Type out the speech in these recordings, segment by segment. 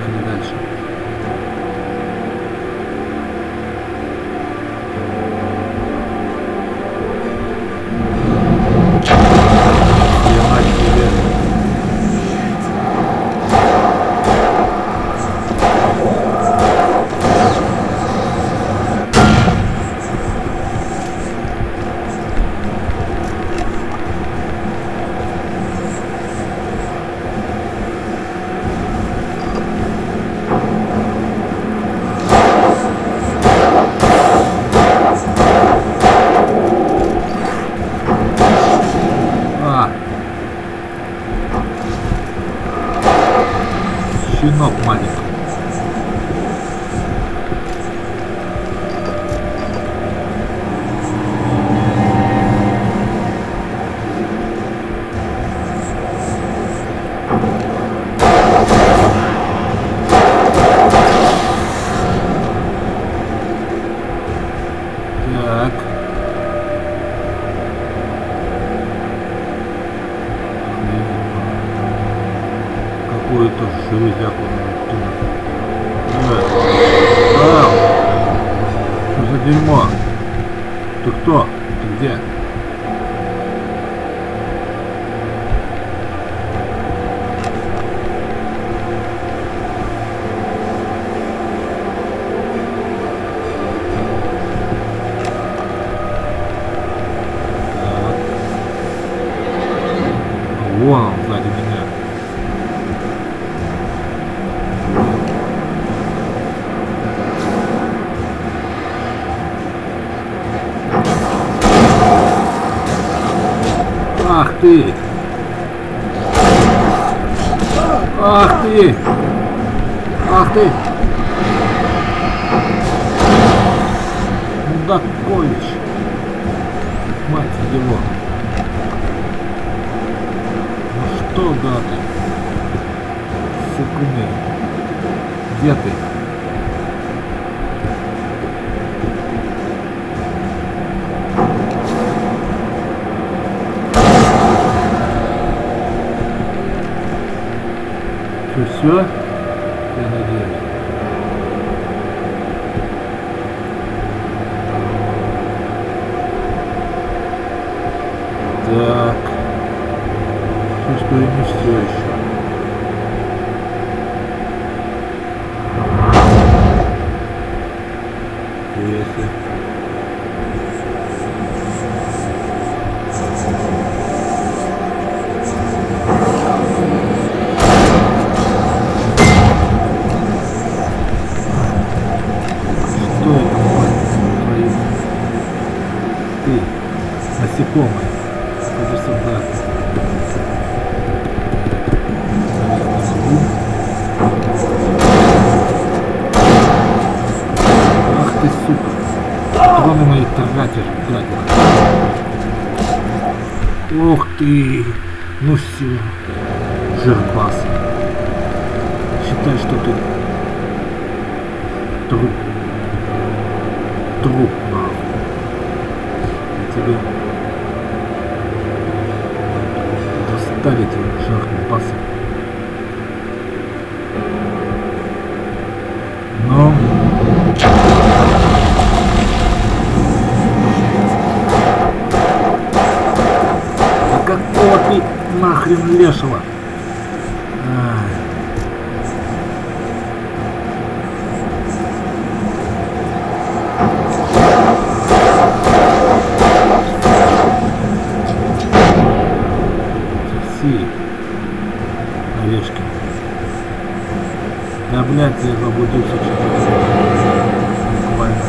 поехали дальше. Хрена себе. Щенок маленький. Так. Какую-то железяку. Что за дерьмо? Ты кто? Ты где? Вон он сзади меня. Ах ты! Ах ты! Ах ты! Мудакович! Мать его! Ну что, гады? Сукуны! Где ты? Все? Я надеюсь. Так. Чувствую, не все еще. Если. Насекомые. Ходи сюда. Ах ты, сука. Патроны мои тратишь, гадина. Ух ты. Ну все. Жирбас. Считай, что ты труп. Труп, нахуй. Я тебе доставить жирбаса. Но... А какого ты нахрен лешего? Орешки. Да, блядь, я заблудился что-то. Буквально.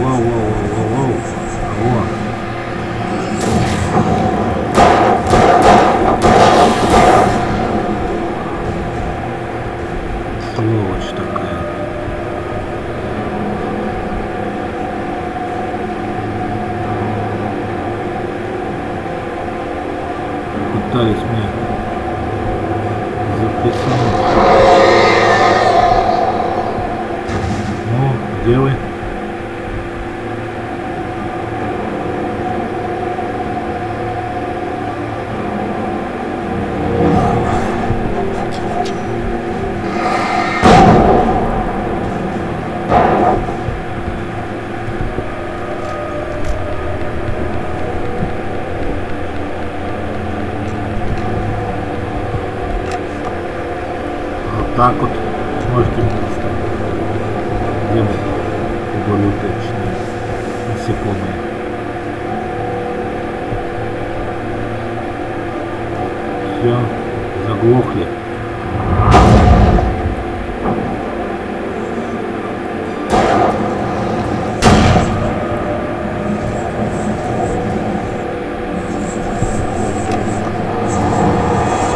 Воу. Вот. Сволочь такая. Пытались мне записать. Ну, где вы? так вот можете мне поставить. Где мы? Более точные насекомые. Все, заглохли.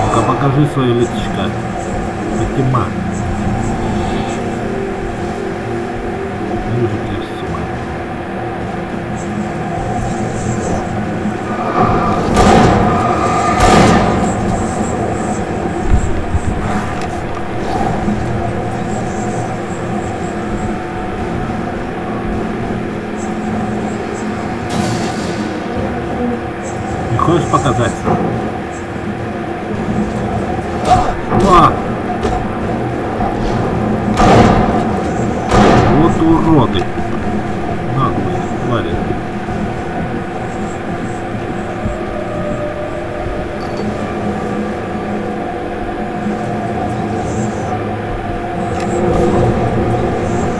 Ну-ка, покажи свое леточко. Фатима. Вижу тебя, сука. Не хочешь показать? О! Вот уроды. Наглые твари.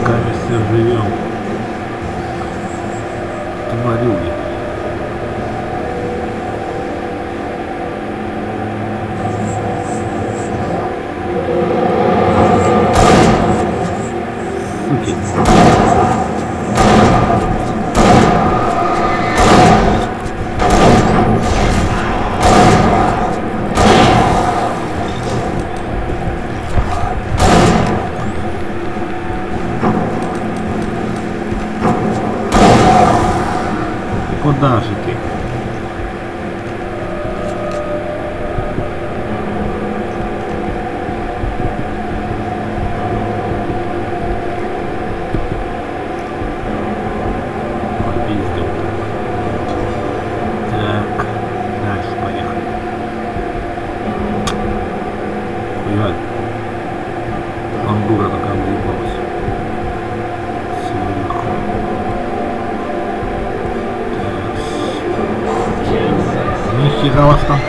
Кажется, живем. Тварюги. Суки. Куда же ты? Попиздил. Так, дальше поехали. Хуя. Бандура такая выебалась. Сверху. Нифига вас там.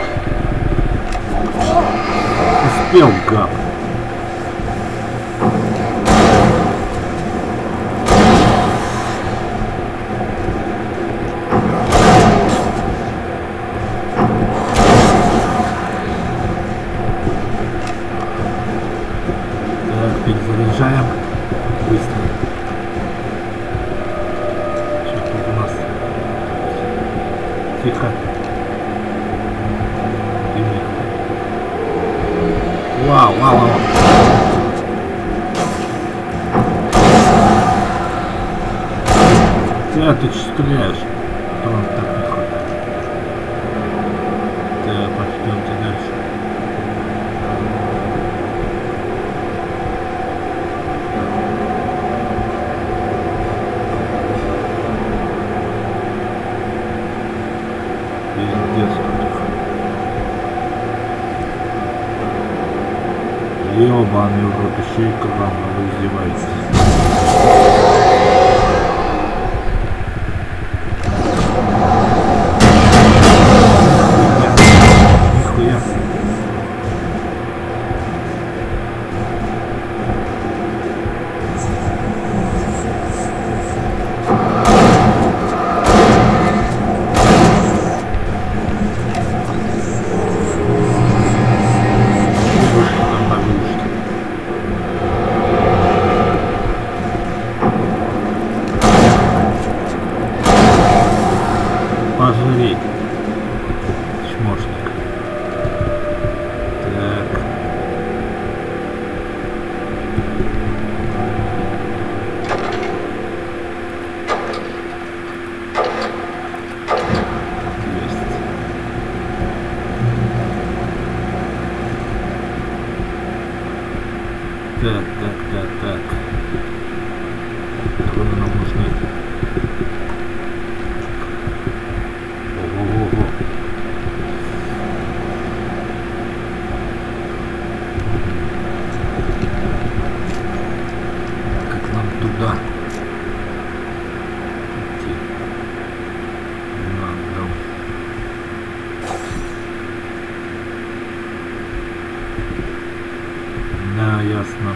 Успел, гад. Так, перезаряжаем. Быстро. Что тут у нас? Тихо. Вау, вау, вау. Ты стреляешь? Там так не хватает. Так, пойдемте дальше. Пиздец тут. Ёбаный в рот, еще и кран, вы издеваетесь. Нихуя. Пожри, чмошник. Так. Есть. Так. Откуда нам нужны? Ого-го-го. Как нам туда идти? Надо. Да. А, ясно.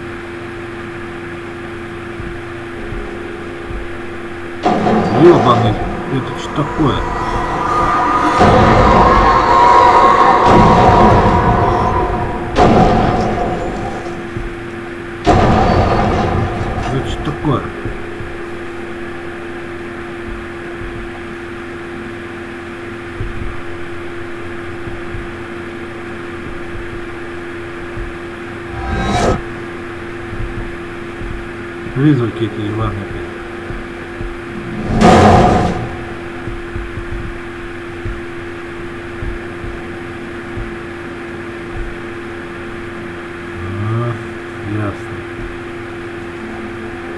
Ёбаный, это что такое? Это что такое? Вызвать какие-то ебаные. А, ясно.